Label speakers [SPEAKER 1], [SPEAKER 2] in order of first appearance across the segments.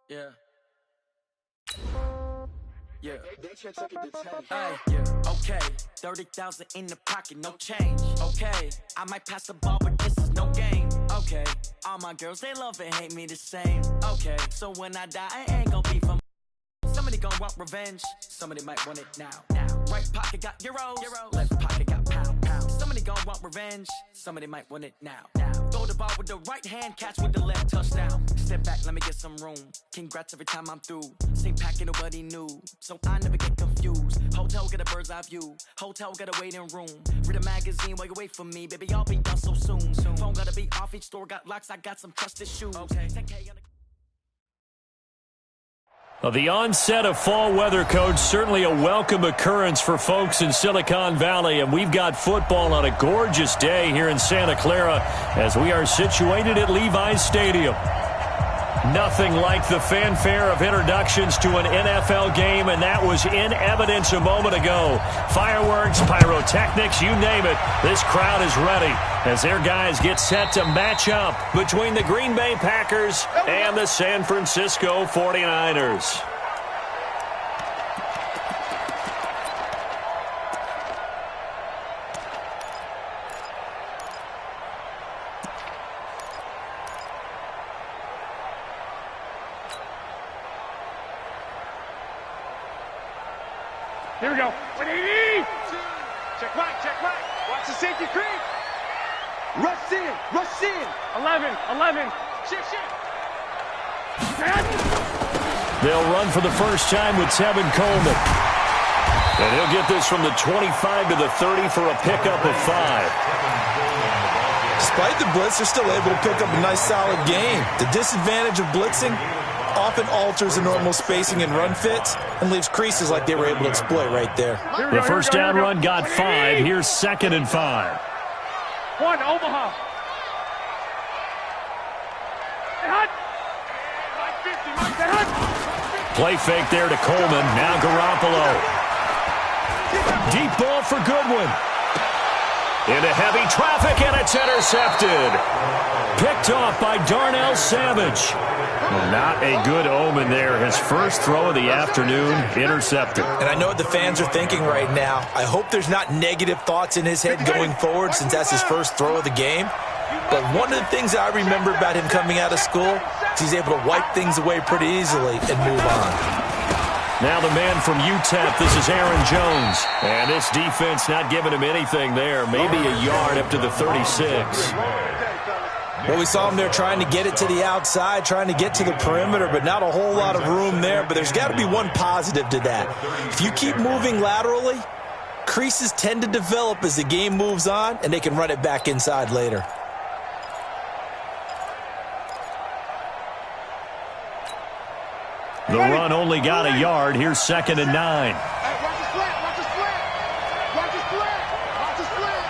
[SPEAKER 1] Yeah. Yeah. Yeah. Okay. 30,000 in the pocket, no change. Okay. I might pass the ball, but this is no game. Okay. All my girls, they love and hate me the same. Okay. So when I die, I ain't gon' be from. Somebody gon' want revenge. Somebody might want it now. Right pocket got euros. Left pocket got pound. Somebody gon' want revenge. Somebody might want it now. Throw the ball with the right hand, catch with the left, touchdown. Step back, let me get some room. Congrats every time I'm through. Same packet, nobody knew, so I never get confused. Hotel got a bird's eye view. Hotel got a waiting room. Read a magazine while you wait for me, baby. I'll be done so soon. Phone gotta be off. Each store got locks. I got some trusted shoes. Okay. 10K on the
[SPEAKER 2] Well, the onset of fall weather, Coach, certainly a welcome occurrence for folks in Silicon Valley, and we've got football on a gorgeous day here in Santa Clara as we are situated at Levi's Stadium. Nothing like the fanfare of introductions to an NFL game, and that was in evidence a moment ago. Fireworks, pyrotechnics, you name it. This crowd is ready as their guys get set to match up between the Green Bay Packers and the San Francisco 49ers.
[SPEAKER 3] Here we go. 180. Check right. Watch the safety creep. Rush in. 11. Shift.
[SPEAKER 2] They'll run for the first time with Tevin Coleman. And he'll get this from the 25 to the 30 for a pickup of 5.
[SPEAKER 4] Despite the blitz, they're still able to pick up a nice solid gain. The disadvantage of blitzing often alters the normal spacing and run fits and leaves creases like they were able to exploit right there.
[SPEAKER 2] The first down run got 5. Here's 2nd and 5.
[SPEAKER 3] 1, Omaha.
[SPEAKER 2] Play fake there to Coleman. Now Garoppolo. Deep ball for Goodwin. Into heavy traffic, and it's intercepted. Picked off by Darnell Savage. Well, not a good omen there. His first throw of the afternoon, intercepted.
[SPEAKER 4] And I know what the fans are thinking right now. I hope there's not negative thoughts in his head going forward since that's his first throw of the game. But one of the things I remember about him coming out of school is he's able to wipe things away pretty easily and move on.
[SPEAKER 2] Now the man from UTEP, this is Aaron Jones. And this defense not giving him anything there. Maybe a yard up to the 36.
[SPEAKER 4] Well, we saw him there trying to get it to the outside, trying to get to the perimeter, but not a whole lot of room there. But there's got to be one positive to that. If you keep moving laterally, creases tend to develop as the game moves on, and they can run it back inside later.
[SPEAKER 2] The run only got a yard. Here's 2nd and 9.
[SPEAKER 3] Watch the split.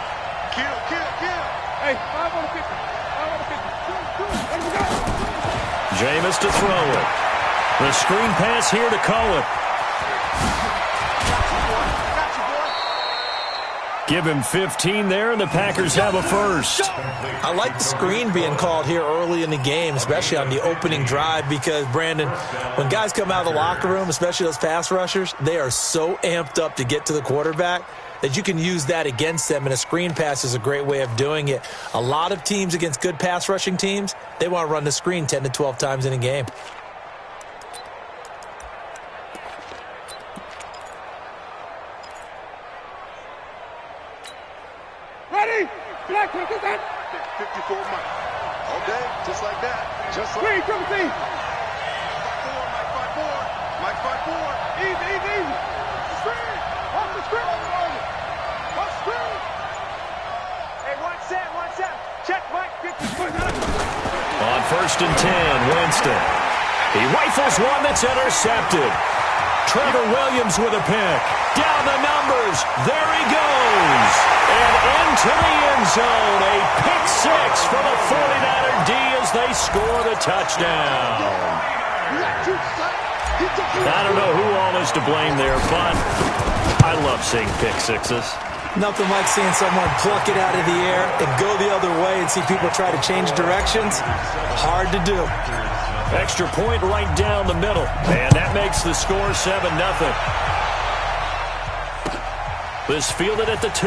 [SPEAKER 3] Kill. Hey, 5 on the 50.
[SPEAKER 2] Jameis to throw it. The screen pass here to Cohen. Give him 15 there, and the Packers have a first.
[SPEAKER 4] I like the screen being called here early in the game, especially on the opening drive, because, Brandon, when guys come out of the locker room, especially those pass rushers, they are so amped up to get to the quarterback that you can use that against them, and a screen pass is a great way of doing it. A lot of teams against good pass rushing teams, they want to run the screen 10 to 12 times in a game.
[SPEAKER 3] Ready? Black, look at that. 54 Mike. All day, just like that. Just like that. Timothy. Mike 5-4. Easy. Screen. Off the screen. Off screen. Hey, watch that. Check Mike 50.
[SPEAKER 2] On 1st and 10, Winston. He rifles one that's intercepted. Trevor Williams with a pick. Down the numbers. There he goes. And into the end zone. A pick 6 for the 49er D as they score the touchdown. I don't know who all is to blame there, but I love seeing pick 6s.
[SPEAKER 4] Nothing like seeing someone pluck it out of the air and go the other way and see people try to change directions. Hard to do.
[SPEAKER 2] Extra point right down the middle. And that makes the score 7-0. This fielded at the 2.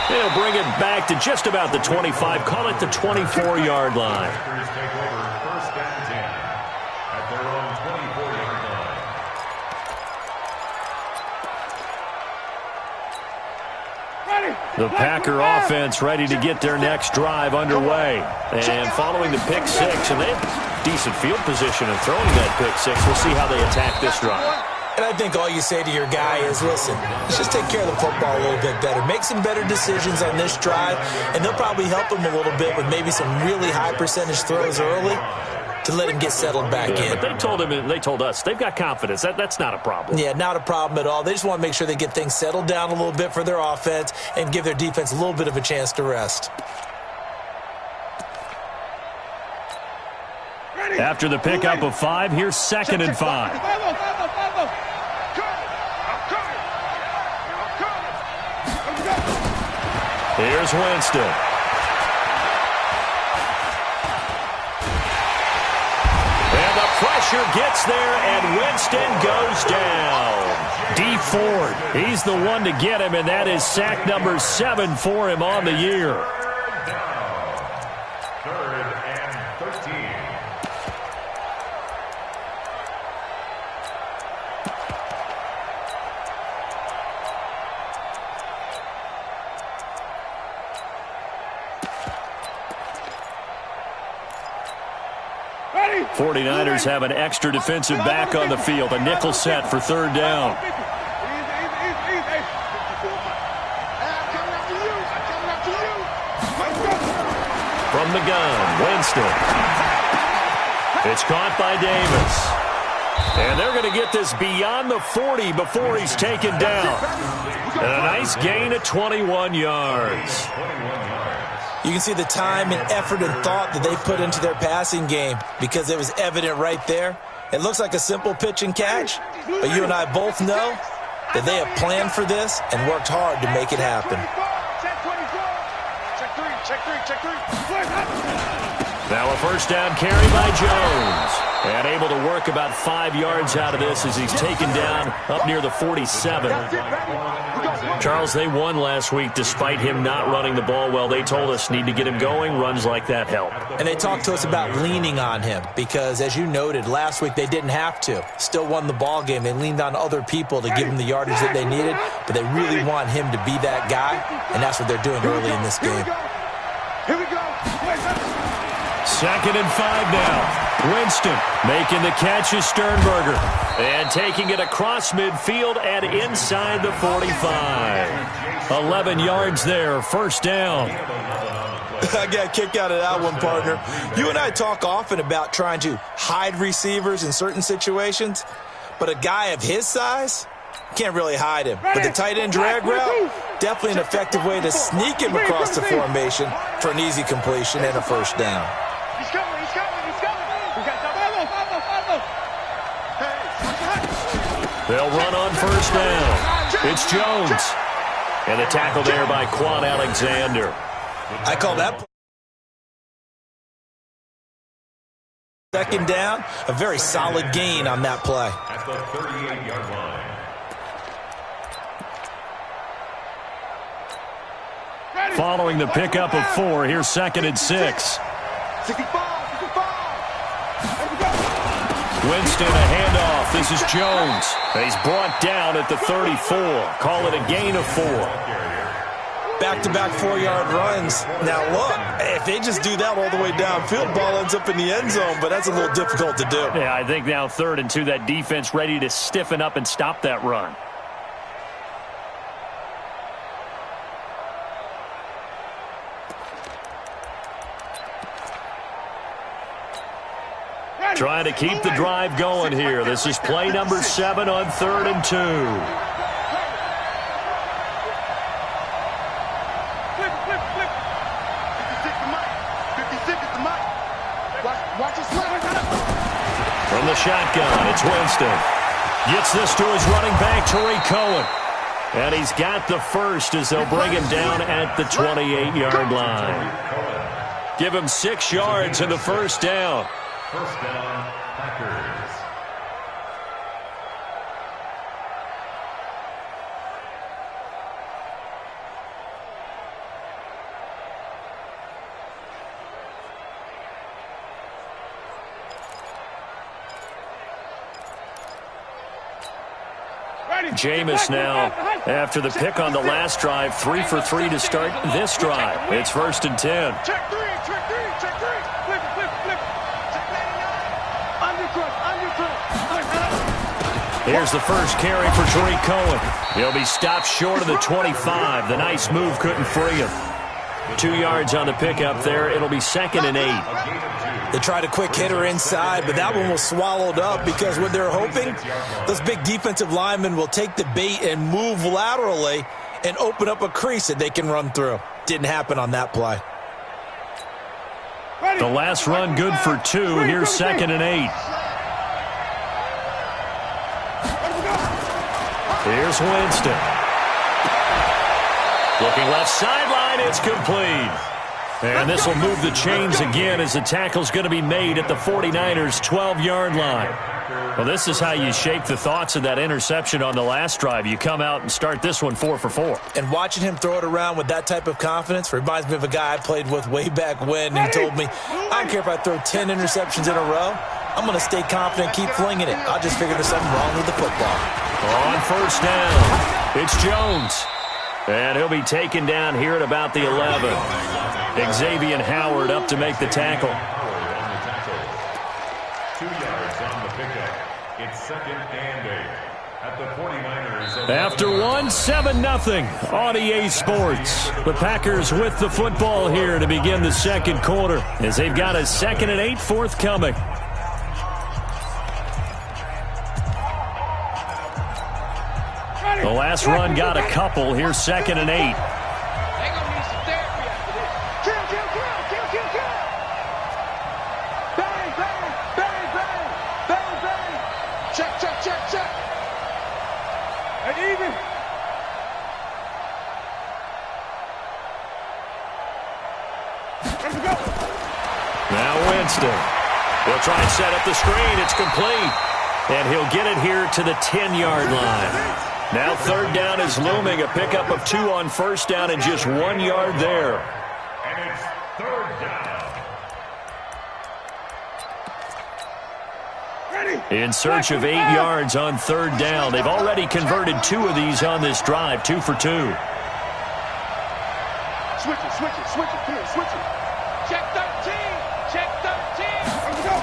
[SPEAKER 2] They'll bring it back to just about the 25. Call it the 24-yard line. The Packer offense ready to get their next drive underway. And following the pick six, and they have decent field position and throwing that pick six. We'll see how they attack this drive.
[SPEAKER 4] And I think all you say to your guy is, listen, let's just take care of the football a little bit better. Make some better decisions on this drive, and they'll probably help him a little bit with maybe some really high percentage throws early to let him get settled back in.
[SPEAKER 2] But they told him, and they told us, they've got confidence. That's not a problem.
[SPEAKER 4] Yeah, not a problem at all. They just want to make sure they get things settled down a little bit for their offense and give their defense a little bit of a chance to rest.
[SPEAKER 2] After the pickup of 5, here's 2nd and 5. Here's Winston. And the pressure gets there, and Winston goes down. Dee Ford, he's the one to get him, and that is sack number 7 for him on the year.
[SPEAKER 3] Ready?
[SPEAKER 2] 49ers have an extra defensive back on the field, a nickel set for 3rd down. From the gun, Winston. It's caught by Davis. And they're going to get this beyond the 40 before he's taken down. And a nice gain of 21 yards.
[SPEAKER 4] You can see the time and effort and thought that they put into their passing game because it was evident right there. It looks like a simple pitch and catch, but you and I both know that they have planned for this and worked hard to make it happen.
[SPEAKER 3] Check three.
[SPEAKER 2] Now a 1st down carry by Jones. And able to work about 5 yards out of this as he's taken down up near the 47. Charles, they won last week despite him not running the ball well. They told us need to get him going. Runs like that help.
[SPEAKER 4] And they talked to us about leaning on him because, as you noted, last week they didn't have to. Still won the ball game. They leaned on other people to give him the yardage that they needed, but they really want him to be that guy, and that's what they're doing early in this game.
[SPEAKER 3] Here we go.
[SPEAKER 2] 2nd and 5 now. Winston making the catch is Sternberger. And taking it across midfield and inside the 45. 11 yards there, 1st down.
[SPEAKER 4] I got a kick out of that one, partner. You and I talk often about trying to hide receivers in certain situations, but a guy of his size can't really hide him. But the tight end drag route, definitely an effective way to sneak him across the formation for an easy completion and a 1st down.
[SPEAKER 3] He's coming. We got
[SPEAKER 2] They'll run on 1st down. It's Jones. And a tackle there by Quan Alexander.
[SPEAKER 4] I call that 2nd down, a very solid gain on that play.
[SPEAKER 5] At the 38-yard line.
[SPEAKER 2] Following the pickup of 4, here's 2nd and 6.
[SPEAKER 3] 65.
[SPEAKER 2] Winston, a handoff. This is Jones. He's brought down at the 34. Call it a gain of 4.
[SPEAKER 4] Back-to-back 4-yard runs. Now, look, if they just do that all the way downfield, ball ends up in the end zone, but that's a little difficult to do.
[SPEAKER 2] Yeah, I think now 3rd and 2, that defense ready to stiffen up and stop that run. Trying to keep the drive going here. This is play number 7 on 3rd and 2.
[SPEAKER 3] Flip. 56 the mic. 56 is the mic. Watch it slide.
[SPEAKER 2] From the shotgun, it's Winston. Gets this to his running back, Tariq Cohen. And he's got the 1st as they'll bring him down at the 28-yard line. Give him 6 yards and the first down.
[SPEAKER 5] First down, Packers.
[SPEAKER 2] Jameis now, after the pick on the last drive, 3 for 3 to start this drive. It's 1st and 10.
[SPEAKER 3] Check three, check three, check three. Flip it, flip it, flip it. Check 99. Undercut.
[SPEAKER 2] Here's the first carry for Tariq Cohen. He'll be stopped short of the 25. The nice move couldn't free him. 2 yards on the pickup there. It'll be 2nd and 8.
[SPEAKER 4] They tried a quick hitter inside, but that one was swallowed up because what they're hoping, those big defensive linemen will take the bait and move laterally and open up a crease that they can run through. Didn't happen on that play.
[SPEAKER 2] The last run good for 2. Here's 2nd and 8. Here's Winston. Looking left sideline, it's complete. And this will move the chains again as the tackle's going to be made at the 49ers' 12-yard line. Well, this is how you shake the thoughts of that interception on the last drive. You come out and start this one 4 for 4.
[SPEAKER 4] And watching him throw it around with that type of confidence reminds me of a guy I played with way back when. He told me, I don't care if I throw 10 interceptions in a row. I'm going to stay confident, keep flinging it. I just figured there's something wrong with the football.
[SPEAKER 2] On first down, it's Jones. And he'll be taken down here at about the 11. Xavier Howard up to make the tackle.
[SPEAKER 5] 2 yards on the pickup. It's 2nd and 8 at the 49ers.
[SPEAKER 2] After 7-0 on EA Sports. The Packers with the football here to begin the second quarter as they've got a 2nd and 8 forthcoming. The last run got a couple. Here's 2nd and 8.
[SPEAKER 3] They're gonna need some therapy after this. Kill. Bang, bang, bang, bang, bang, bang. Check. And even. Let's go.
[SPEAKER 2] Now Winston. He'll try and set up the screen. It's complete. And he'll get it here to the 10-yard line. Now 3rd down is looming. A pickup of 2 on first down and just 1 yard there.
[SPEAKER 5] And it's 3rd down.
[SPEAKER 2] In search of 8 yards on 3rd down. They've already converted 2 of these on this drive, 2 for 2.
[SPEAKER 3] Switch it. Check 13. Let's go.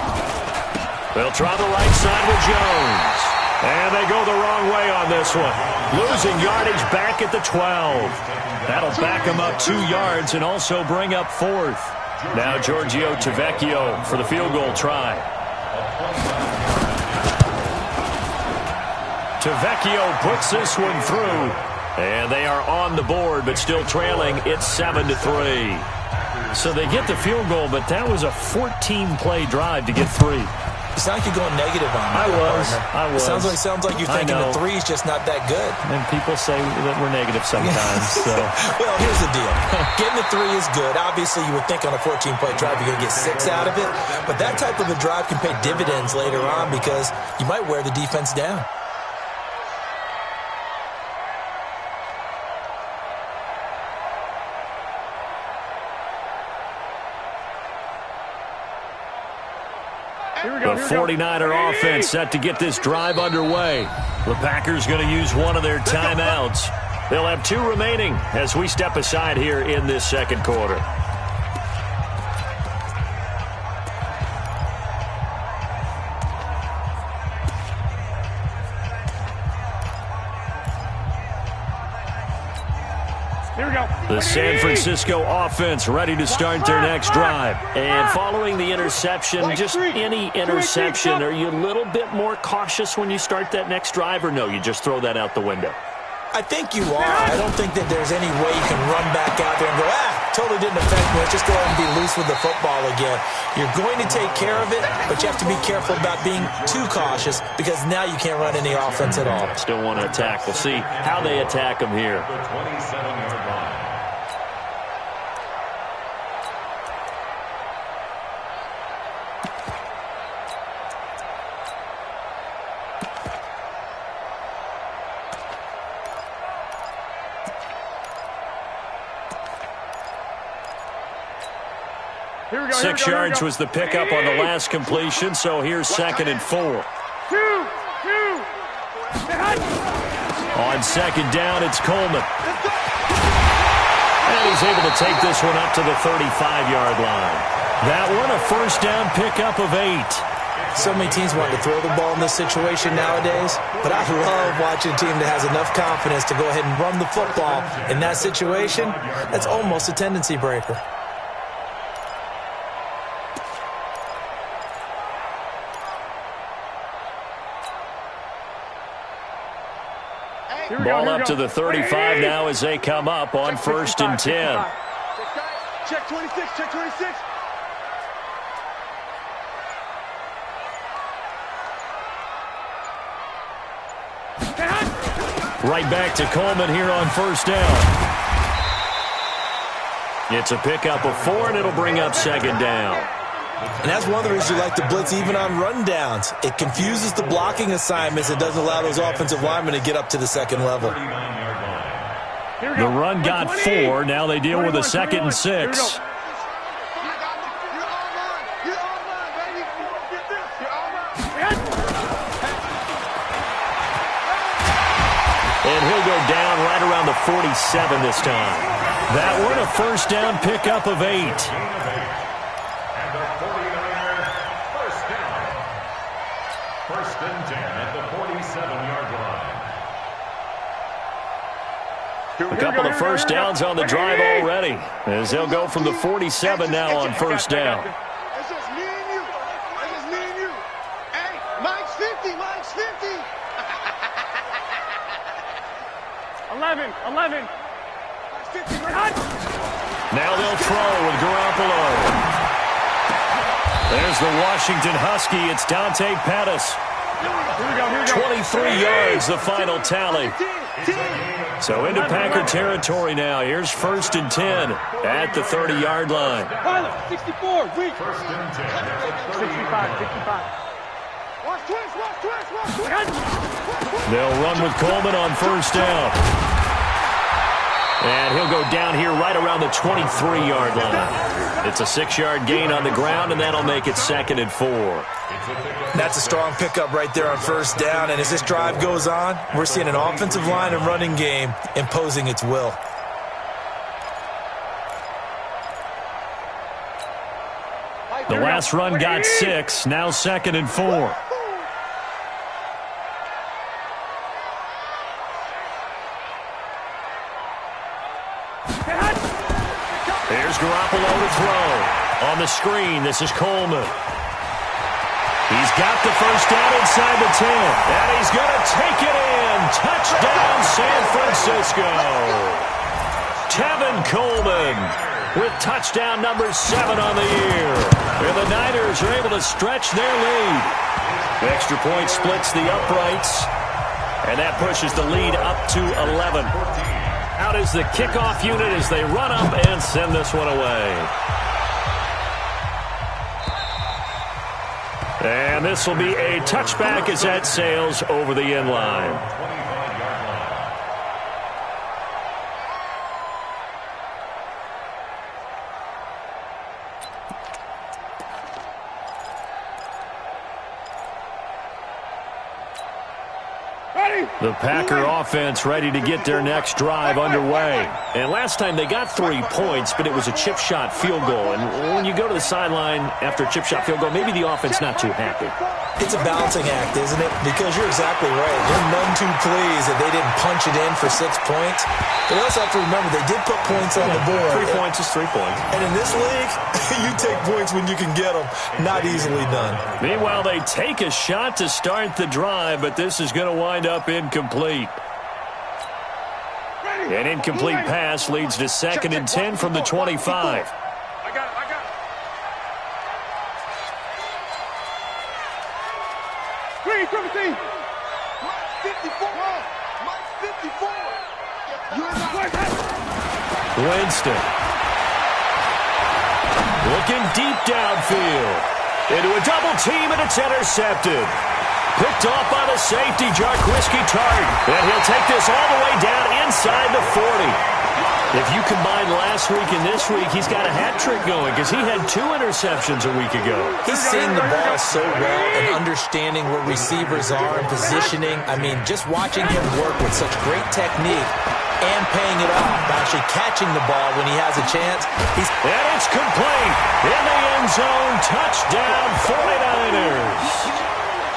[SPEAKER 2] They'll try the right side with Jones. And they go the wrong way on this one. Losing yardage back at the 12. That'll back them up 2 yards and also bring up 4th. Now Giorgio Tavecchio for the field goal try. Tavecchio puts this one through. And they are on the board, but still trailing. It's 7-3. So they get the field goal, but that was a 14-play drive to get 3.
[SPEAKER 4] You sound like you're going negative on me.
[SPEAKER 2] I was.
[SPEAKER 4] It sounds like you're thinking the 3 is just not that good.
[SPEAKER 2] And people say that we're negative sometimes. So.
[SPEAKER 4] Well, here's the deal. Getting the 3 is good. Obviously, you would think on a 14-play drive you're going to get 6 out of it. But that type of a drive can pay dividends later on because you might wear the defense down.
[SPEAKER 2] The 49er offense set to get this drive underway. The Packers going to use one of their timeouts. They'll have 2 remaining as we step aside here in this second quarter.
[SPEAKER 3] Here we go.
[SPEAKER 2] The San Francisco offense ready to start their next drive. And following the interception, just any interception, are you a little bit more cautious when you start that next drive, or no, you just throw that out the window?
[SPEAKER 4] I think you are. I don't think that there's any way you can run back out there and go, totally didn't affect me. Let's just go ahead and be loose with the football again. You're going to take care of it, but you have to be careful about being too cautious because now you can't run any offense at all.
[SPEAKER 2] Still want to attack. We'll see how they attack them here.
[SPEAKER 5] The 27-yard line.
[SPEAKER 2] 6 yards was the pickup on the last completion, so here's 2nd and 4. On 2nd down, it's Coleman. And he's able to take this one up to the 35-yard line. That one, a 1st down pickup of 8.
[SPEAKER 4] So many teams want to throw the ball in this situation nowadays, but I love watching a team that has enough confidence to go ahead and run the football in that situation. That's almost a tendency breaker.
[SPEAKER 2] Ball up to the 35 now as they come up on 1st and 10.
[SPEAKER 3] Check 26, check 26.
[SPEAKER 2] Right back to Coleman here on 1st down. It's a pickup of 4, and it'll bring up 2nd down.
[SPEAKER 4] And that's one of the reasons you like to blitz even on rundowns. It confuses the blocking assignments and doesn't allow those offensive linemen to get up to the 2nd level.
[SPEAKER 2] The run got 4. Now they deal with a 2nd and 6. And he'll go down right around the 47 this time. That one, a 1st down pickup of 8.
[SPEAKER 5] And the 49er, 1st down. 1st and 10 at the 47-yard line.
[SPEAKER 2] A couple of 1st downs on the drive already, as they'll go from the 47 now on 1st down.
[SPEAKER 3] It's just me and you. It's just me and you. Hey, Mike's 50. Mike's 50. 11.
[SPEAKER 2] Now they'll throw with Garoppolo. There's the Washington Husky. It's Dante Pettis. 23 yards, the final tally. So into Packer territory now. Here's 1st and 10 at the 30-yard line.
[SPEAKER 3] 64. 1st and 10. 65. Watch twist.
[SPEAKER 2] They'll run with Coleman on 1st down. And he'll go down here right around the 23-yard line. It's a 6-yard gain on the ground, and that'll make it 2nd and 4.
[SPEAKER 4] That's a strong pickup right there on 1st down. And as this drive goes on, we're seeing an offensive line and running game imposing its will.
[SPEAKER 2] The last run got 6. Now 2nd and 4. Here's Garoppolo to throw. On the screen, this is Coleman. He's got the 1st down inside the 10. And he's going to take it in. Touchdown, San Francisco. Tevin Coleman with touchdown number 7 on the year. And the Niners are able to stretch their lead. Extra point splits the uprights. And that pushes the lead up to 11. Out is the kickoff unit as they run up and send this one away. And this will be a touchback as that sails over the end line. The Packer offense ready to get their next drive underway. And last time they got 3 points, but it was a chip shot field goal. And when you go to the sideline after a chip shot field goal, maybe the offense not too happy.
[SPEAKER 4] It's a balancing act, isn't it? Because you're exactly right. They're none too pleased that they didn't punch it in for 6 points. But you also have to remember they did put points on the board.
[SPEAKER 2] 3 points is 3 points.
[SPEAKER 4] And in this league, you take points when you can get them. Not easily done.
[SPEAKER 2] Meanwhile, they take a shot to start the drive, but this is going to wind up incomplete. An incomplete pass leads to 2nd and 10 from the 25.
[SPEAKER 3] I got it. Green, 17. Mike 54. Mike 54.
[SPEAKER 2] Winston. Looking deep downfield. Into a double team, and it's intercepted. Picked off by the safety, Jarquiski Tartt. And he'll take this all the way down inside the 40. If you combine last week and this week, he's got a hat trick going because he had 2 interceptions a week ago.
[SPEAKER 4] He's seeing the ball so well and understanding where receivers are and positioning. I mean, just watching him work with such great technique and paying it off by actually catching the ball when he has a chance.
[SPEAKER 2] And it's complete. In the end zone, touchdown 49ers.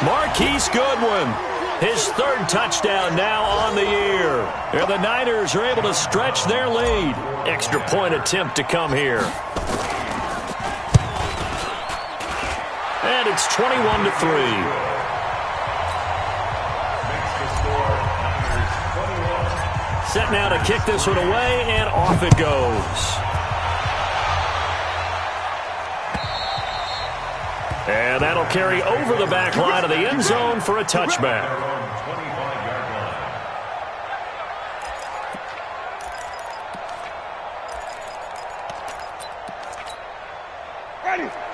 [SPEAKER 2] Marquise Goodwin, his 3rd touchdown now on the year. And the Niners are able to stretch their lead. Extra point attempt to come here. And it's 21-3. Set now to kick this one away, and off it goes. And that'll carry over the back line of the end zone for a touchback.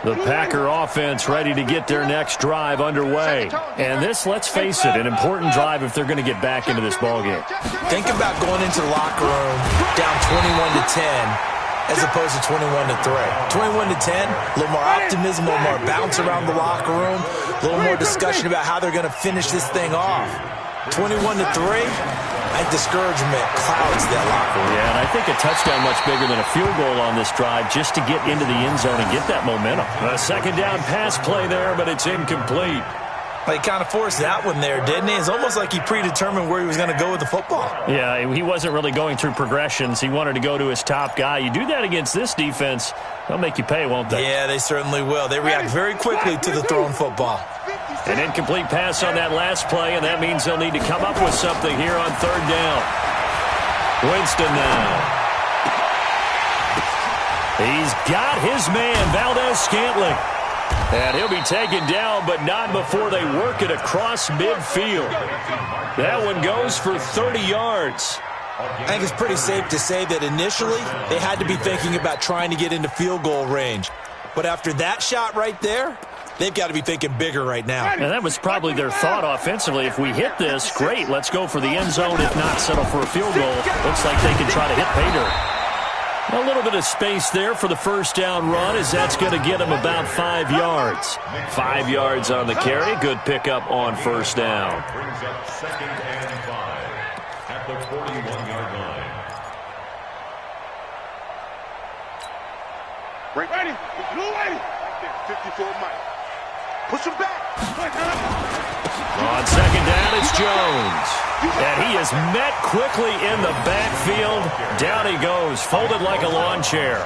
[SPEAKER 2] The Packer offense ready to get their next drive underway. And this, let's face it, an important drive if they're going to get back into this ballgame.
[SPEAKER 4] Think about going into the locker room down 21-10 as opposed to 21-3. 21-10, a little more optimism, a little more bounce around the locker room, a little more discussion about how they're going to finish this thing off. 21-3, I think discouragement clouds that locker room.
[SPEAKER 2] Yeah, and I think a touchdown much bigger than a field goal on this drive just to get into the end zone and get that momentum. A 2nd down pass play there, but it's incomplete.
[SPEAKER 4] He kind of forced that one there, didn't he? It's almost like he predetermined where he was going to go with the football.
[SPEAKER 2] Yeah, he wasn't really going through progressions. He wanted to go to his top guy. You do that against this defense, they'll make you pay, won't they?
[SPEAKER 4] Yeah, they certainly will. They react very quickly to the thrown football.
[SPEAKER 2] An incomplete pass on that last play, and that means they'll need to come up with something here on 3rd down. Winston now. He's got his man, Valdez-Scantling. And he'll be taken down, but not before they work it across midfield. That one goes for 30 yards.
[SPEAKER 4] I think it's pretty safe to say that initially they had to be thinking about trying to get into field goal range. But after that shot right there, they've got to be thinking bigger right now.
[SPEAKER 2] And that was probably their thought offensively. If we hit this, great, let's go for the end zone. If not, settle for a field goal. Looks like they can try to hit pay dirt. A little bit of space there for the 1st down run, as that's going to get him about 5 yards. 5 yards on the carry. Good pickup on 1st down.
[SPEAKER 5] Brings up 2nd and 5 at the 41-yard line.
[SPEAKER 3] Ready. Blue ready. 54 Mike. Push him back.
[SPEAKER 2] On 2nd down, it's Jones. And he is met quickly in the backfield. Down he goes, folded like a lawn chair.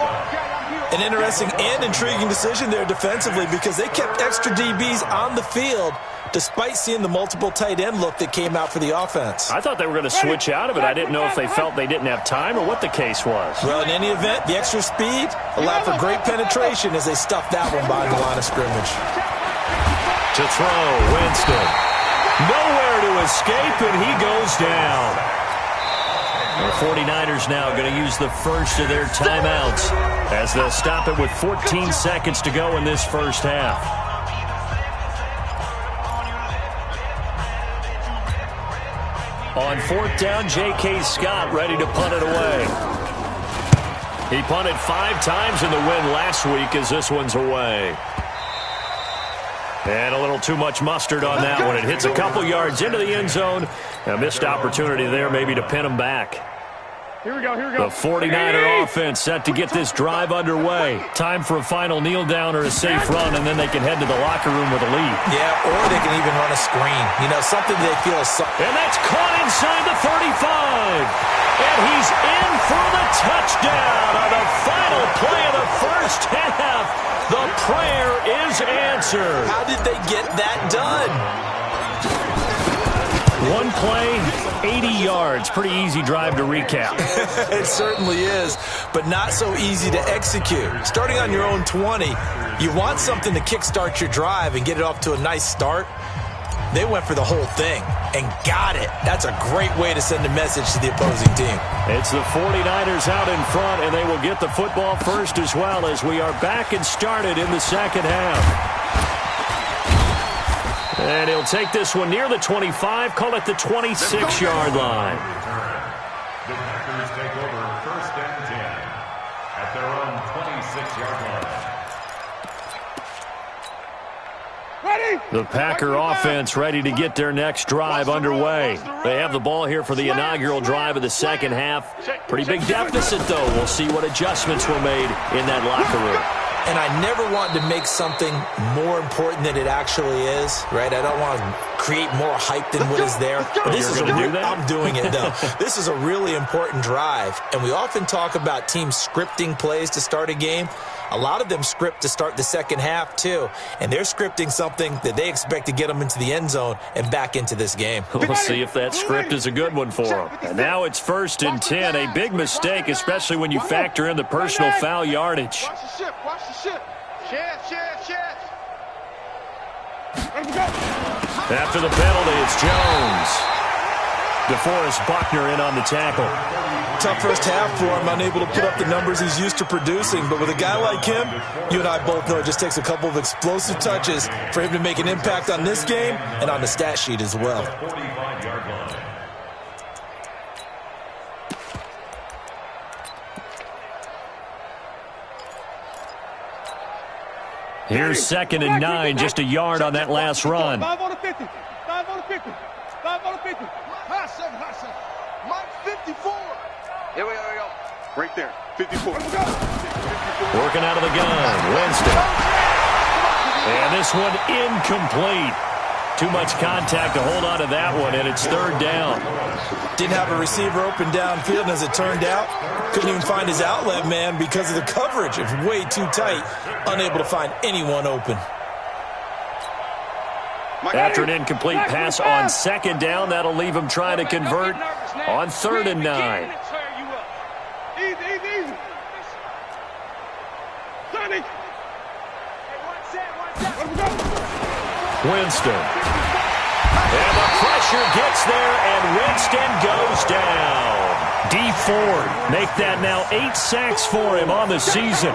[SPEAKER 4] An interesting and intriguing decision there defensively because they kept extra DBs on the field despite seeing the multiple tight end look that came out for the offense.
[SPEAKER 2] I thought they were going to switch out of it. I didn't know if they felt they didn't have time or what the case was.
[SPEAKER 4] Well, in any event, the extra speed allowed for great penetration as they stuffed that one behind the line of scrimmage.
[SPEAKER 2] To throw, Winston. Nowhere to escape, and he goes down. The 49ers now going to use the first of their timeouts as they'll stop it with 14 seconds to go in this 1st half. On 4th down, J.K. Scott ready to punt it away. He punted 5 times in the win last week as this one's away. And a little too much mustard on that one. It hits a couple yards into the end zone. A missed opportunity there maybe to pin him back.
[SPEAKER 3] Here we go, here we go.
[SPEAKER 2] The 49er offense set to get this drive underway. Time for a final kneel down or a safe run, and then they can head to the locker room with a lead.
[SPEAKER 4] Yeah, or they can even run a screen. You know, something they feel is...
[SPEAKER 2] And that's caught inside the 35. And he's in for the touchdown on the final play of the 1st half. The prayer is answered.
[SPEAKER 4] How did they get that done?
[SPEAKER 2] One play, 80 yards. Pretty easy drive to recap.
[SPEAKER 4] It certainly is, but not so easy to execute. Starting on your own 20, you want something to kickstart your drive and get it off to a nice start. They went for the whole thing and got it. That's a great way to send a message to the opposing team.
[SPEAKER 2] It's the 49ers out in front, and they will get the football first as well as we are back and started in the 2nd half. And he'll take this one near the 25, call it the 26-yard line.
[SPEAKER 5] The Packers take over 1st and 10 at their own 26-yard line.
[SPEAKER 2] The Packer offense ready to get their next drive underway. They have the ball here for the inaugural drive of the second half. Pretty big deficit, though. We'll see what adjustments were made in that locker room.
[SPEAKER 4] And I never want to make something more important than it actually is, right? I don't want to create more hype than what is there. But this is I'm doing it, though. This is a really important drive. And we often talk about teams scripting plays to start a game. A lot of them script to start the second half, too. And they're scripting something that they expect to get them into the end zone and back into this game.
[SPEAKER 2] We'll see if that script is a good one for them. And now it's 1st and 10. A big mistake, especially when you factor in the personal foul yardage.
[SPEAKER 3] Watch the ship. Watch the ship. Shit.
[SPEAKER 2] After the penalty, it's Jones. DeForest Buckner in on the tackle.
[SPEAKER 4] Tough first half for him, unable to put up the numbers he's used to producing. But with a guy like him, you and I both know it just takes a couple of explosive touches for him to make an impact on this game and on the stat sheet as well.
[SPEAKER 5] 45-yard line.
[SPEAKER 2] Here's 2nd and 9, just a yard on that last run.
[SPEAKER 3] 5 on the 50. 5 on the 50. 5 on the 50. High 7. Mike 54. Here we go. Right there. 54.
[SPEAKER 2] Working out of the gun, Winston. And this one incomplete. Too much contact to hold on to that one, and it's 3rd down.
[SPEAKER 4] Didn't have a receiver open downfield, and as it turned out, couldn't even find his outlet man because of the coverage. It's way too tight, unable to find anyone open.
[SPEAKER 2] After an incomplete pass on 2nd down, that'll leave him trying to convert on 3rd and 9.
[SPEAKER 3] Easy. Sonny.
[SPEAKER 2] Winston. And the pressure gets there, and Winston goes down. Dee Ford make that now 8 sacks for him on the season.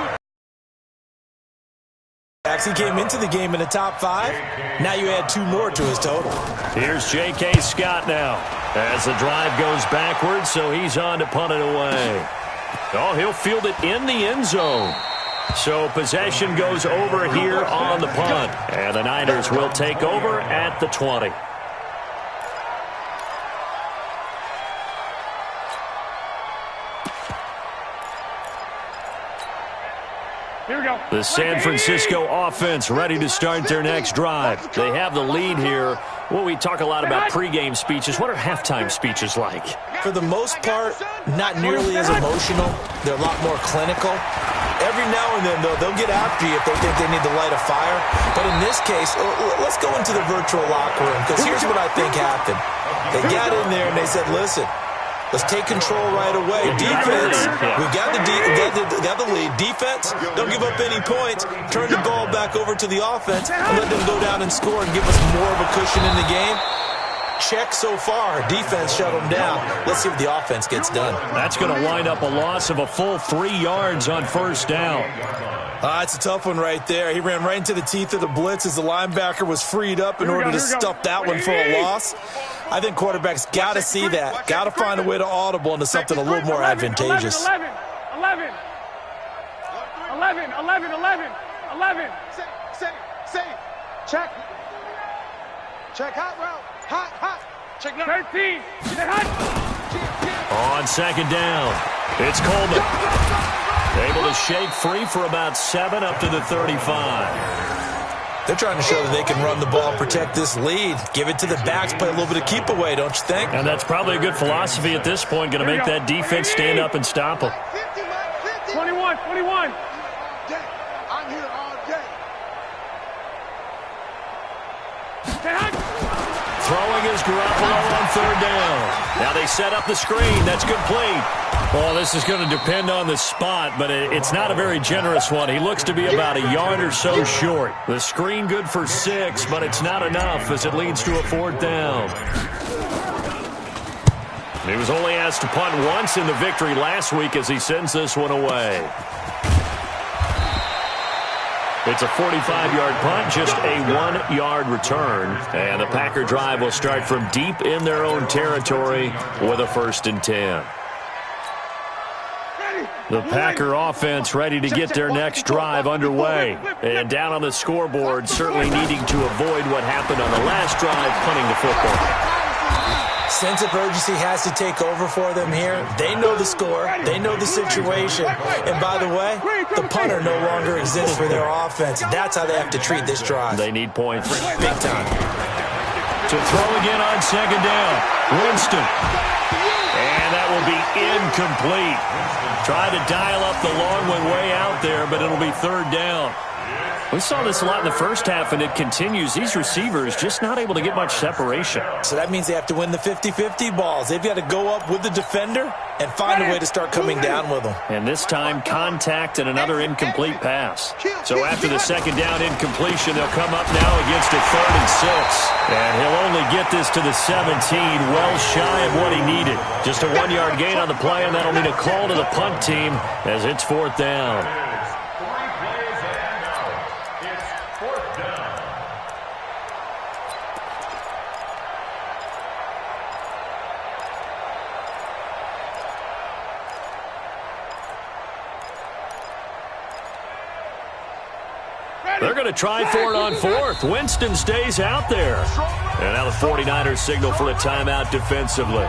[SPEAKER 4] He came into the game in the top 5. Now you add 2 more to his total.
[SPEAKER 2] Here's J.K. Scott now as the drive goes backwards, so he's on to punt it away. Oh, he'll field it in the end zone. So possession goes over here on the punt. And the Niners will take over at the 20.
[SPEAKER 3] Here we go.
[SPEAKER 2] The San Francisco offense ready to start their next drive. They have the lead here. Well, we talk a lot about pregame speeches. What are halftime speeches like?
[SPEAKER 4] For the most part, not nearly as emotional. They're a lot more clinical. Every now and then, though, they'll get after you if they think they need to light a fire. But in this case, let's go into the virtual locker room, because here's what I think happened. They got in there and they said, listen, let's take control right away. Defense, we've got the lead. Defense, don't give up any points. Turn the ball back over to the offense and let them go down and score and give us more of a cushion in the game. Check so far. Defense shut them down. Let's see what the offense gets done.
[SPEAKER 2] That's going to wind up a loss of a full 3 yards on 1st down.
[SPEAKER 4] It's a tough one right there. He ran right into the teeth of the blitz as the linebacker was freed up in order to stuff that one for a loss. I think quarterbacks got to see that. Got to find a way to audible into something a little more advantageous.
[SPEAKER 3] 11. Check hot route. Hot. Check 13.
[SPEAKER 2] On 2nd down, it's Coleman. Able to shake free for about 7 up to the 35.
[SPEAKER 4] They're trying to show that they can run the ball, protect this lead, give it to the backs, play a little bit of keep away, don't you think?
[SPEAKER 2] And that's probably a good philosophy at this point, going to make that defense stand up and stop them.
[SPEAKER 3] 21.
[SPEAKER 6] I'm here all day.
[SPEAKER 2] Throwing is Garoppolo on 3rd down. Now they set up the screen. That's complete. Well, this is going to depend on the spot, but it's not a very generous one. He looks to be about a yard or so short. The screen good for 6, but it's not enough as it leads to a 4th down. He was only asked to punt once in the victory last week as he sends this one away. It's a 45-yard punt, just a 1-yard return. And the Packer drive will start from deep in their own territory with a 1st and 10. The Packer offense ready to get their next drive underway. And down on the scoreboard, certainly needing to avoid what happened on the last drive, punting the football.
[SPEAKER 4] Sense of urgency has to take over for them here. They know the score. They know the situation. And by the way, the punter no longer exists for their offense. That's how they have to treat this drive.
[SPEAKER 2] They need points.
[SPEAKER 4] Big time.
[SPEAKER 2] To throw again on second down. Winston. And that will be incomplete. Tried to dial up the long one way out there, but it'll be third down. We saw this a lot in the first half, and it continues. These receivers just not able to get much separation.
[SPEAKER 4] So that means they have to win the 50-50 balls. They've got to go up with the defender and find a way to start coming down with them.
[SPEAKER 2] And this time, contact and another incomplete pass. So after the second down incompletion, they'll come up now against a 3rd and 6. And he'll only get this to the 17, well shy of what he needed. Just a 1-yard gain on the play, and that'll mean a call to the punt team as it's 4th down. They're going to try for it on 4th. Winston stays out there. And now the 49ers signal for a timeout defensively.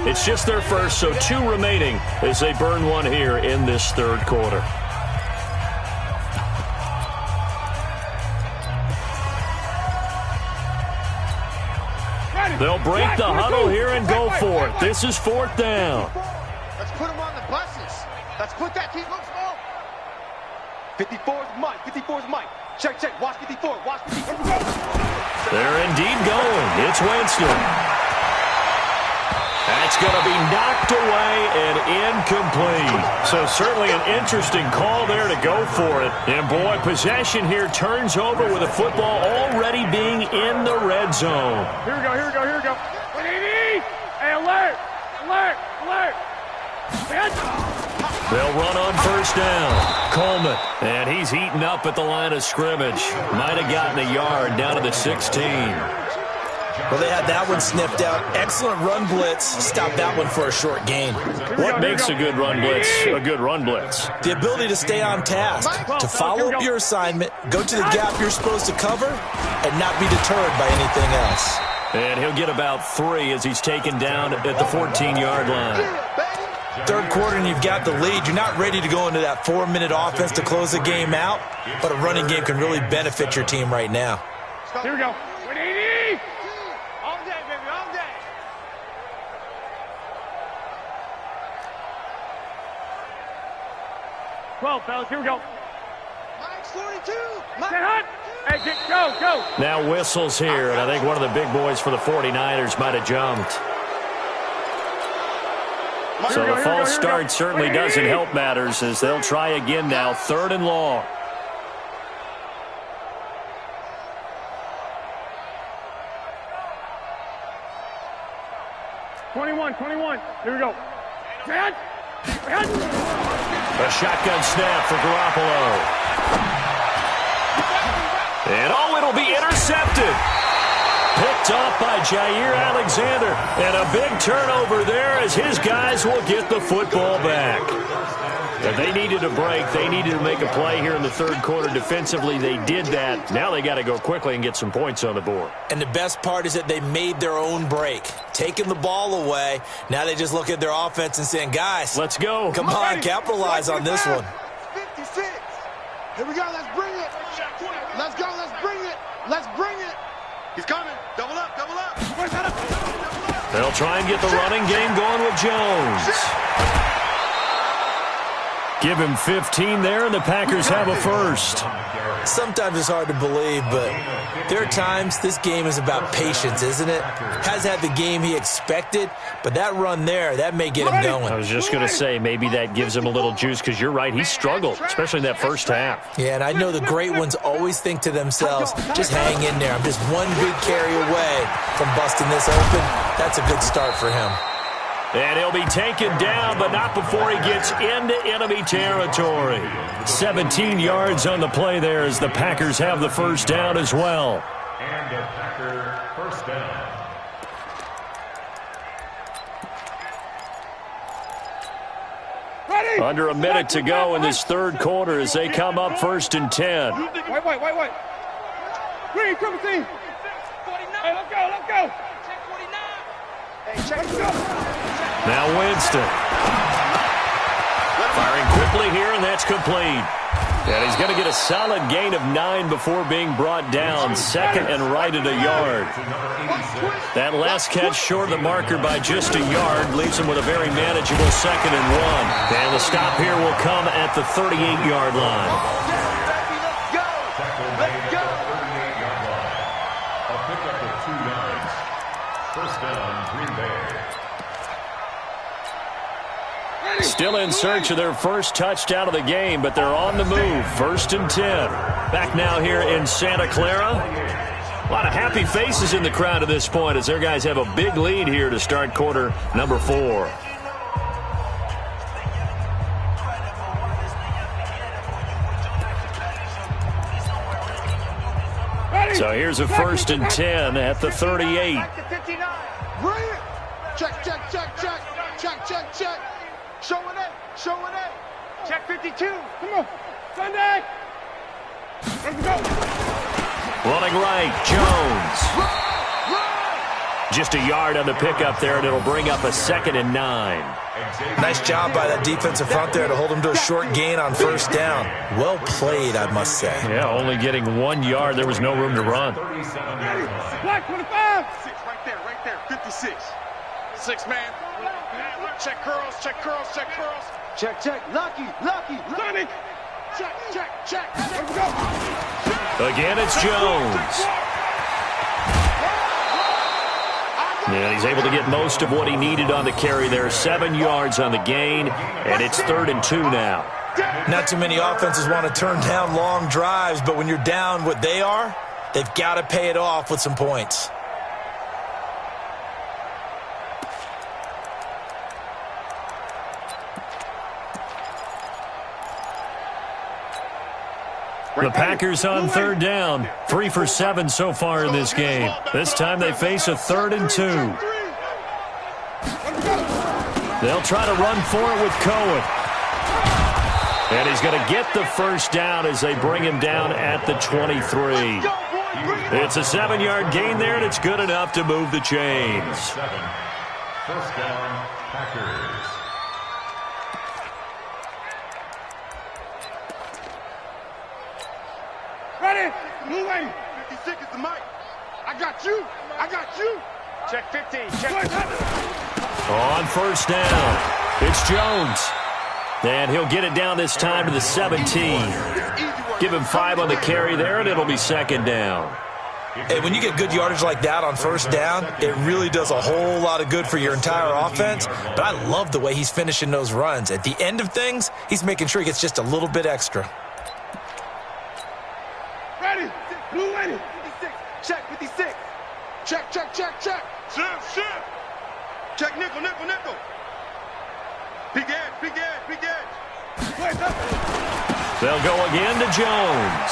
[SPEAKER 2] It's just their first, so 2 remaining as they burn one here in this 3rd quarter. They'll break the huddle here and go for it. This is 4th down.
[SPEAKER 3] Let's put them on the buses. Let's put that team on smoke. 54 is Mike. 54 is Mike. Check, check. Watch 54. Watch 54.
[SPEAKER 2] They're indeed going. It's Winston. That's going to be knocked away and incomplete. So certainly an interesting call there to go for it. And boy, possession here turns over with the football already being in the red zone.
[SPEAKER 3] Here we go, here we go, here we go. What do you need? Hey, alert! Alert! Alert!
[SPEAKER 2] They'll run on 1st down. Coleman. And he's heating up at the line of scrimmage. Might have gotten a yard down to the 16.
[SPEAKER 4] Well, they had that one sniffed out. Excellent run blitz. Stop that one for a short gain.
[SPEAKER 2] What makes a good run blitz a good run blitz?
[SPEAKER 4] The ability to stay on task, to follow up your assignment, go to the gap you're supposed to cover, and not be deterred by anything else.
[SPEAKER 2] And he'll get about 3 as he's taken down at the 14-yard line.
[SPEAKER 4] 3rd quarter and you've got the lead. You're not ready to go into that 4-minute offense to close the game out, but a running game can really benefit your team right now.
[SPEAKER 3] Here we go. What do you need? All day, baby, all day. Fellas, here we go. Mike's 42. Mike. Hey, go.
[SPEAKER 2] Now whistles here, and I think one of the big boys for the 49ers might have jumped. So the false start certainly doesn't help matters as they'll try again now, 3rd and long.
[SPEAKER 3] #21. Here we go.
[SPEAKER 2] A shotgun snap for Garoppolo. And it'll be intercepted. Picked off by Jair Alexander. And a big turnover there as his guys will get the football back. But they needed a break. They needed to make a play here in the 3rd quarter defensively. They did that. Now they got to go quickly and get some points on the board.
[SPEAKER 4] And the best part is that they made their own break. Taking the ball away. Now they just look at their offense and saying, guys,
[SPEAKER 2] let's go.
[SPEAKER 4] Come on, capitalize on this one.
[SPEAKER 3] 56. Here we go. Let's bring it. Let's go. Let's bring it. Let's bring it. He's coming. Double up. Double up.
[SPEAKER 2] They'll try and get the running game going with Jones. Give him 15 there, and the Packers have a first.
[SPEAKER 4] Sometimes it's hard to believe, but there are times this game is about patience, isn't it? Has had the game he expected, but that run there, that may get him going.
[SPEAKER 2] I was just going to say, maybe that gives him a little juice, because you're right, he struggled, especially in that first half.
[SPEAKER 4] Yeah, and I know the great ones always think to themselves, just hang in there. I'm just one big carry away from busting this open. That's a good start for him.
[SPEAKER 2] And he'll be taken down, but not before he gets into enemy territory. 17 yards on the play there as the Packers have the first down as well.
[SPEAKER 5] And a Packer first down.
[SPEAKER 2] Under a minute to go in this third quarter as they come up 1st and 10.
[SPEAKER 3] Wait. Green, triple team. Hey, let's go. Check 49.
[SPEAKER 2] Now Winston. Firing quickly here, and that's complete. And he's going to get a solid gain of 9 before being brought down. 2nd and right at a yard. That last catch short of the marker by just a yard leaves him with a very manageable 2nd and 1. And the stop here will come at the 38-yard line.
[SPEAKER 5] Let's go. 38-yard line. A pickup of 2 yards. First down, Green Bay.
[SPEAKER 2] Still in search of their first touchdown of the game, but they're on the move. 1st and 10. Back now here in Santa Clara. A lot of happy faces in the crowd at this point as their guys have a big lead here to start quarter number 4. So here's a 1st and 10 at the 38.
[SPEAKER 3] Check. Show it in. Check 52. Come on. Sunday. Let's go.
[SPEAKER 2] Running right, Jones. Just a yard on the pickup there, and it'll bring up a 2nd and 9.
[SPEAKER 4] Nice job by that defensive front there to hold him to a short gain on 1st down. Well played, I must say.
[SPEAKER 2] Yeah, only getting 1 yard. There was no room to run.
[SPEAKER 3] Black 25. 6 right there. 56. 6 man. Check curls. Check. Lucky. Sonic. Check. Let's go.
[SPEAKER 2] Again, it's Jones. And he's able to get most of what he needed on the carry there. 7 yards on the gain, and it's 3rd and 2 now.
[SPEAKER 4] Not too many offenses want to turn down long drives, but when you're down what they are, they've got to pay it off with some points.
[SPEAKER 2] The Packers on 3rd down. 3 for 7 so far in this game. This time they face a 3rd and 2. They'll try to run for it with Cohen. And he's going to get the first down as they bring him down at the 23. It's a 7-yard gain there, and it's good enough to move the chains.
[SPEAKER 5] 7. First down, Packers.
[SPEAKER 3] Ready? Blue lane. 56 is the mic. I got you. Check 15.
[SPEAKER 2] On 1st down, it's Jones. And he'll get it down this time to the 17. Give him 5 on the carry there, and it'll be 2nd down.
[SPEAKER 4] Hey, when you get good yardage like that on 1st down, it really does a whole lot of good for your entire offense. But I love the way he's finishing those runs. At the end of things, he's making sure he gets just a little bit extra.
[SPEAKER 3] Ready? Blue lady. 56. Check 56. Check. Shift. Check nickel. Big edge.
[SPEAKER 2] They'll go again to Jones.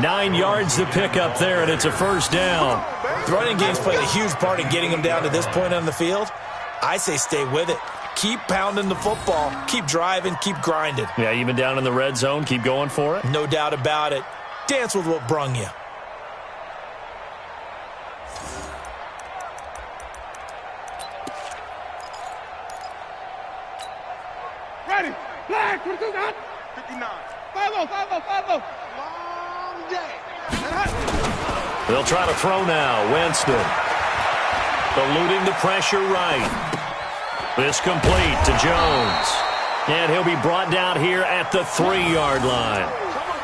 [SPEAKER 2] 9 yards to pick up there, and it's a 1st down.
[SPEAKER 4] The running game's played a huge part in getting him down to this point on the field. I say stay with it. Keep pounding the football. Keep driving. Keep grinding.
[SPEAKER 2] Yeah, even down in the red zone, keep going for it.
[SPEAKER 4] No doubt about it. Dance with what brung you.
[SPEAKER 3] Ready? Black. 59. 5-0. Long day.
[SPEAKER 2] They'll try to throw now. Winston. Eluding the pressure right. This complete to Jones. And he'll be brought down here at the 3-yard line.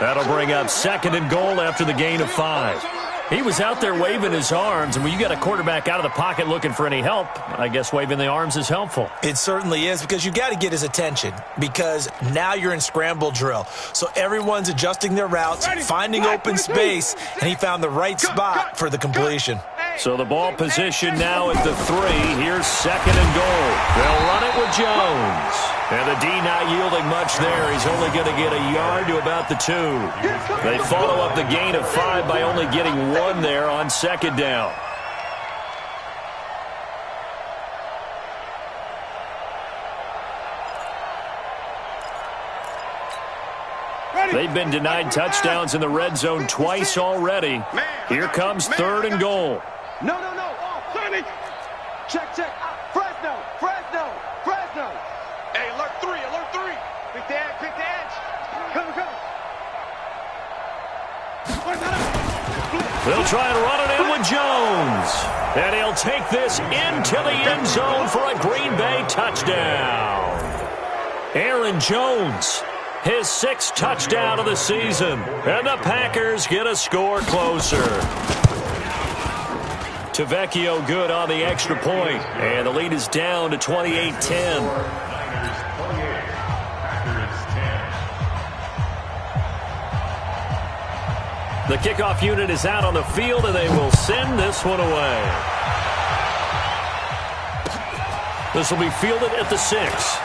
[SPEAKER 2] That'll bring up 2nd and goal after the gain of 5. He was out there waving his arms, and when you got a quarterback out of the pocket looking for any help, I guess waving the arms is helpful.
[SPEAKER 4] It certainly is, because you got to get his attention, because now you're in scramble drill. So everyone's adjusting their routes, finding open space, and he found the right spot for the completion.
[SPEAKER 2] So the ball position now at the 3. Here's 2nd and goal. They'll run it with Jones. And the D not yielding much there. He's only going to get a yard to about the 2. They follow up the gain of 5 by only getting 1 there on 2nd down. They've been denied touchdowns in the red zone twice already. Here comes 3rd and goal.
[SPEAKER 3] No. Oh, Sonny. Check. Fresno. Hey, alert 3. Pick the edge. Come.
[SPEAKER 2] They'll try and run it in with Jones. And he'll take this into the end zone for a Green Bay touchdown. Aaron Jones, his 6th touchdown of the season. And the Packers get a score closer. Tavecchio good on the extra point. And the lead is down to 28-10. The kickoff unit is out on the field, and they will send this one away. This will be fielded at the 6.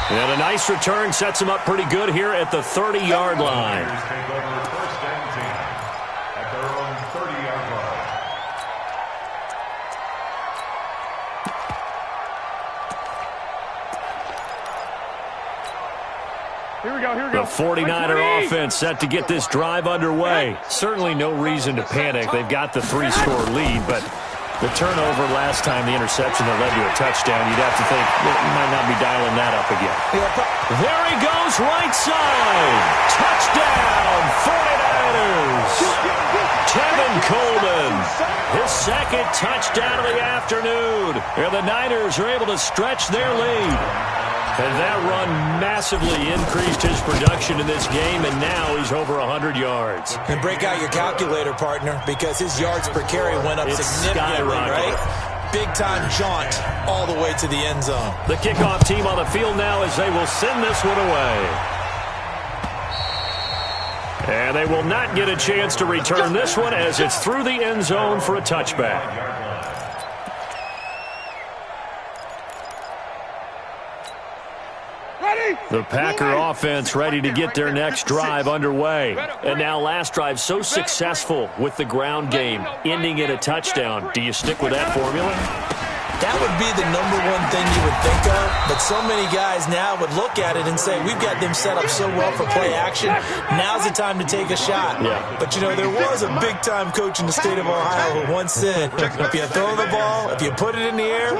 [SPEAKER 2] And a nice return sets him up pretty good here at the 30-yard line.
[SPEAKER 3] Here we go.
[SPEAKER 2] The 49er offense set to get this drive underway. Certainly no reason to panic. They've got the 3-score lead, but the turnover last time, the interception that led to a touchdown, you'd have to think you might not be dialing that up again. There he goes, right side. Touchdown, 49ers. Kevin Coleman, his 2nd touchdown of the afternoon. And the Niners are able to stretch their lead. And that run massively increased his production in this game, and now he's over 100 yards.
[SPEAKER 4] And break out your calculator, partner, because his yards per carry went up significantly, right? Big-time jaunt all the way to the end zone.
[SPEAKER 2] The kickoff team on the field now as they will send this one away. And they will not get a chance to return this one as it's through the end zone for a touchback. The Packer offense ready to get their next drive underway. And now last drive so successful with the ground game, ending in a touchdown. Do you stick with that formula?
[SPEAKER 4] That would be the number one thing you would think of, but so many guys now would look at it and say, we've got them set up so well for play action, now's the time to take a shot.
[SPEAKER 2] Yeah.
[SPEAKER 4] But, you know, there was a big-time coach in the state of Ohio who once said, if you throw the ball, if you put it in the air,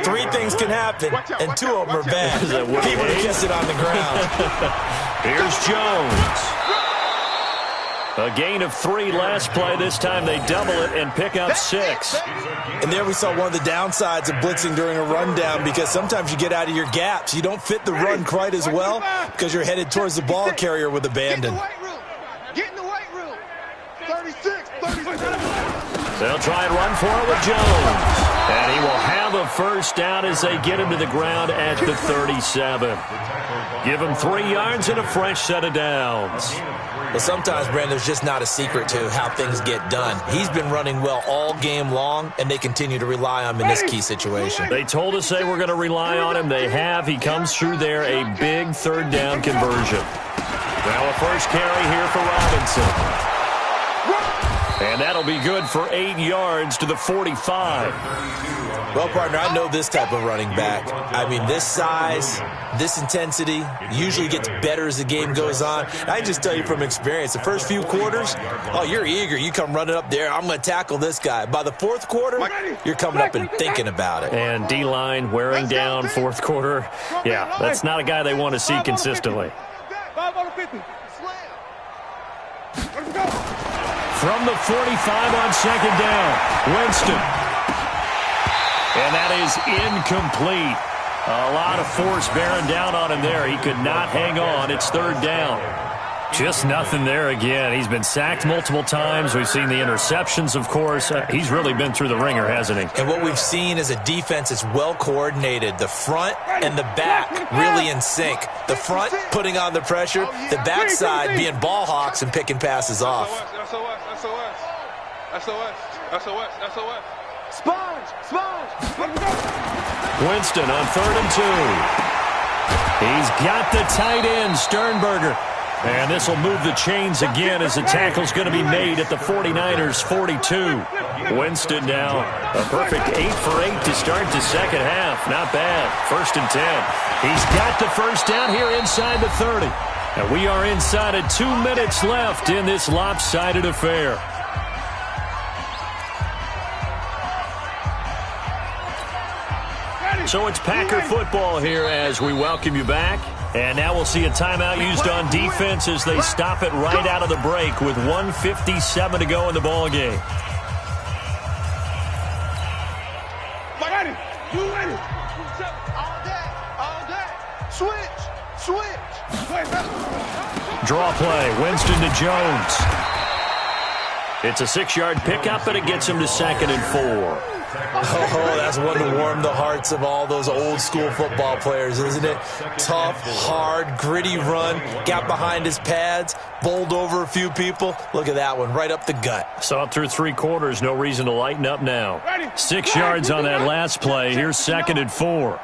[SPEAKER 4] 3 things can happen, and 2 of them are bad. He would have kissed it on the ground.
[SPEAKER 2] Here's Jones. A gain of 3 last play. This time they double it and pick up 6.
[SPEAKER 4] And there we saw one of the downsides of blitzing during a rundown, because sometimes you get out of your gaps. You don't fit the run quite as well because you're headed towards the ball carrier with abandon.
[SPEAKER 3] Get in the weight room. 36.
[SPEAKER 2] They'll try and run for it with Jones. And he will have a first down as they get him to the ground at the 37. Give him 3 yards and a fresh set of downs.
[SPEAKER 4] But sometimes, Brandon, there's just not a secret to how things get done. He's been running well all game long, and they continue to rely on him in this key situation.
[SPEAKER 2] They told us they were going to rely on him. They have. He comes through there, a big 3rd down conversion. Now a first carry here for Robinson. And that'll be good for 8 yards to the 45.
[SPEAKER 4] Well, partner, I know this type of running back. I mean, this size, this intensity usually gets better as the game goes on. And I just tell you from experience, the first few quarters, oh, you're eager. You come running up there, I'm going to tackle this guy. By the 4th quarter, you're coming up and thinking about it.
[SPEAKER 2] And D-line wearing down 4th quarter. Yeah, that's not a guy they want to see consistently.
[SPEAKER 3] 5 on the 50. Let's go.
[SPEAKER 2] From the 45 on 2nd down, Winston. And that is incomplete. A lot of force bearing down on him there. He could not hang on. It's 3rd down. Just nothing there again. He's been sacked multiple times. We've seen the interceptions, of course. He's really been through the ringer, hasn't he?
[SPEAKER 4] And what we've seen is a defense that's well coordinated. The front and the back really in sync. The front putting on the pressure. The backside being ball hawks and picking passes off.
[SPEAKER 3] SOS. Sponge.
[SPEAKER 2] Winston on 3rd and 2. He's got the tight end, Sternberger. And this will move the chains again as the tackle's going to be made at the 49ers' 42. Winston now a perfect 8 for 8 to start the second half. Not bad. 1st and 10. He's got the first down here inside the 30. And we are inside of 2 minutes left in this lopsided affair. So it's Packer football here as we welcome you back. And now we'll see a timeout used on defense as they stop it right out of the break with 1:57 to go in the ball game.
[SPEAKER 3] Ready. You ready. All day. Switch.
[SPEAKER 2] Draw play. Winston to Jones. It's a 6-yard pickup, and it gets him to 2nd and 4.
[SPEAKER 4] Oh, that's one to warm the hearts of all those old-school football players, isn't it? Tough, hard, gritty run, got behind his pads, bowled over a few people. Look at that one, right up the gut.
[SPEAKER 2] Saw through 3 quarters, no reason to lighten up now. 6 yards on that last play. Here's 2nd and 4.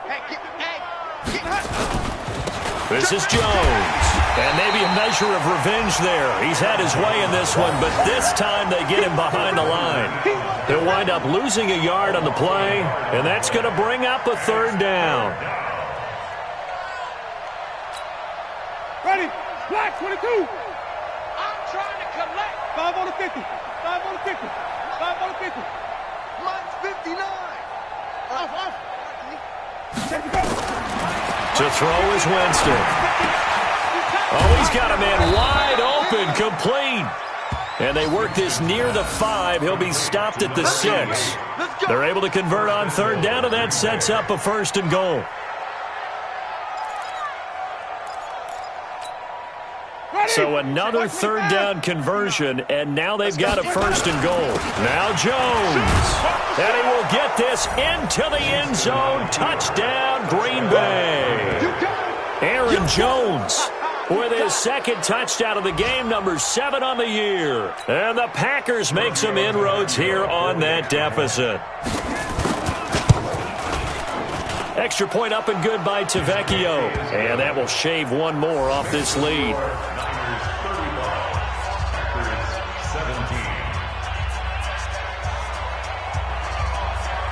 [SPEAKER 2] This is Jones. And maybe a measure of revenge there. He's had his way in this one, but this time they get him behind the line. They'll wind up losing a yard on the play, and that's going to bring up a 3rd down.
[SPEAKER 3] Ready. Black 22. I'm trying to collect. 5 on the 50. 5 on the 50. 5 on the 50. Mine's 59. Off. Take it go.
[SPEAKER 2] To throw is Winston. Oh, he's got a man wide open, complete. And they work this near the 5. He'll be stopped at the 6. They're able to convert on 3rd down, and that sets up a 1st and goal. So another 3rd down conversion, and now they've got a 1st and goal. Now Jones. And he will get this into the end zone. Touchdown, Green Bay. Aaron Jones with his 2nd touchdown of the game, number 7 on the year. And the Packers make some inroads here on that deficit. Extra point up and good by Tavecchio. And that will shave one more off this lead.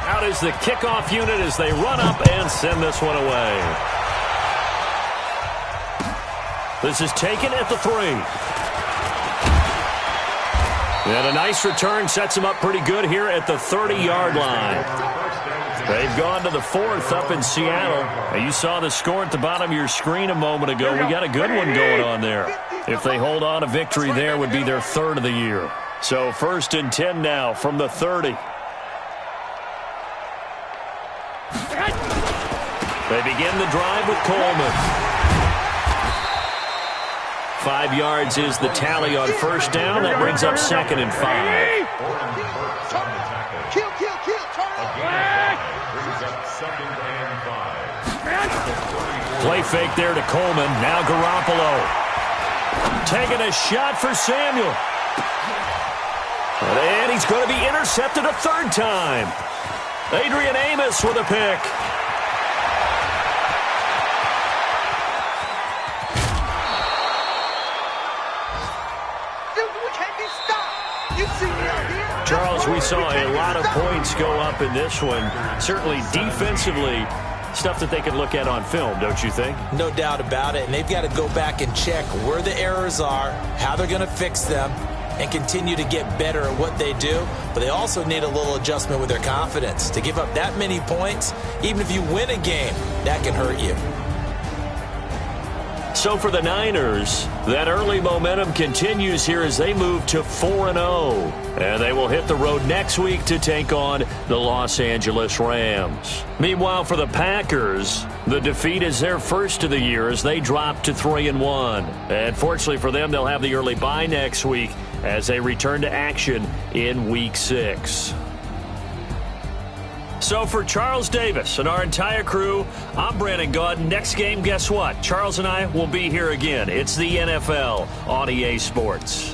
[SPEAKER 2] Out is the kickoff unit as they run up and send this one away. This is taken at the 3. And a nice return sets him up pretty good here at the 30-yard line. They've gone to the 4th up in Seattle. And you saw the score at the bottom of your screen a moment ago. We got a good one going on there. If they hold on, a victory there would be their 3rd of the year. So 1st and 10 now from the 30. They begin the drive with Coleman. 5 yards is the tally on 1st down. That brings up 2nd and 5.
[SPEAKER 3] Kill.
[SPEAKER 2] Play fake there to Coleman. Now Garoppolo. Taking a shot for Samuel. And he's going to be intercepted a 3rd time. Adrian Amos with a pick. Charles, we saw a lot of points go up in this one. Certainly defensively, stuff that they can look at on film, don't you think?
[SPEAKER 4] No doubt about it. And they've got to go back and check where the errors are, how they're going to fix them, and continue to get better at what they do. But they also need a little adjustment with their confidence. To give up that many points, even if you win a game, that can hurt you.
[SPEAKER 2] So for the Niners, that early momentum continues here as they move to 4-0. And they will hit the road next week to take on the Los Angeles Rams. Meanwhile, for the Packers, the defeat is their 1st of the year as they drop to 3-1. And fortunately for them, they'll have the early bye next week as they return to action in Week 6. So for Charles Davis and our entire crew, I'm Brandon Gaudin. Next game, guess what? Charles and I will be here again. It's the NFL on EA Sports.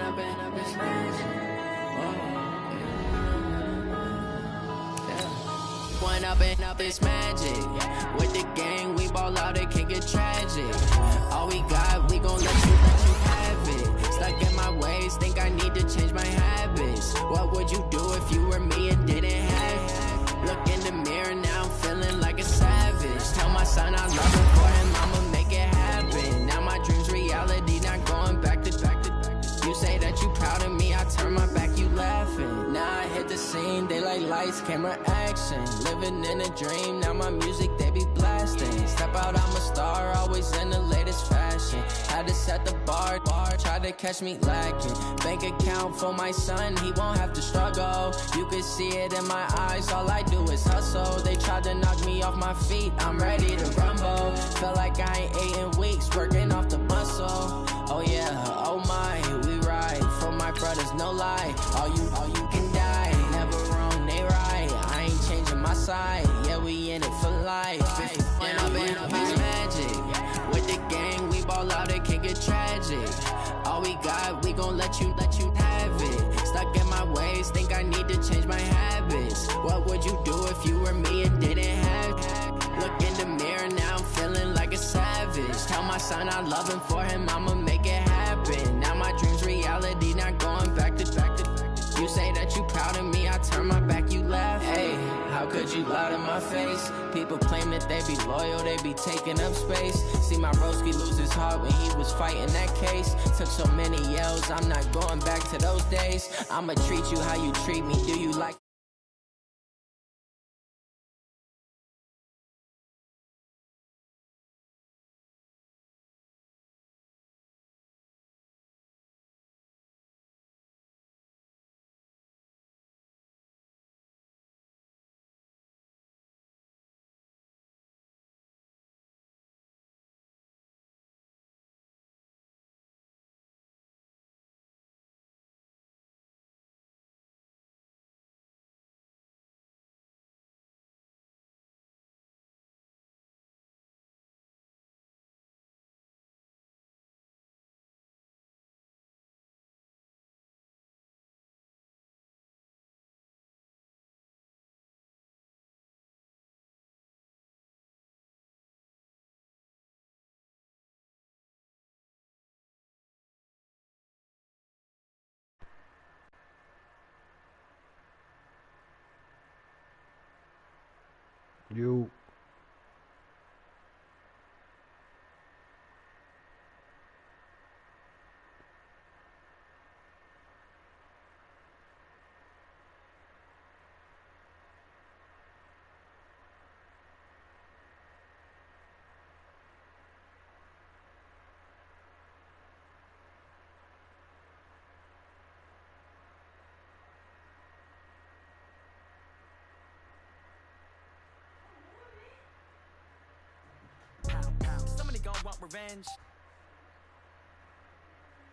[SPEAKER 6] up, it's magic. One up and up, it's magic. With the gang, we ball out, it can get tragic. All we got, we gon' let you have it. Stuck in my ways, think I need to change my habits. What would you do if you were me and didn't have it? Look in the mirror, now I'm feeling like a savage. Tell my son I love him for him, I'ma make it happen. Now my dream's reality, not going back to back to back. You say that you proud of me, I turn my back, you laughing. Now I hit the scene, they like lights, camera, action. Living in a dream, now my music, they be blasting. Step out, I'm a star, always in the latest fashion. Had to set the bar, try to catch me lacking. Bank account for my son, he won't have to struggle. You can see it in my eyes, all I do is hustle. They tried to knock me off my feet, I'm ready to rumble. Feel like I ain't ate in weeks, working off the muscle. Oh yeah, oh my, we ride for my brothers, no lie. All you can die, never wrong, they right. I ain't changing my side, yeah, we in it for life. When up and up, it's magic. With the gang, we ball out, it can get tragic. All we got, we gon' let you have it. Stuck in my ways, think I need to change my habits. What would you do if you were me and didn't have it? Look in the mirror, now I'm feeling like a savage. Tell my son I love him for him, I'ma make it happen. Now my dream's reality, not going back to back to back. You say that you proud of me, I turn my back, you laugh. Hey, how could you lie to my face? People claim that they be loyal, they be taking up space. See my broski lose his heart when he was fighting that case. Took so many yells, I'm not going back to those days. I'ma treat you how you treat me, do you like?
[SPEAKER 7] You.
[SPEAKER 1] Somebody gon' want revenge.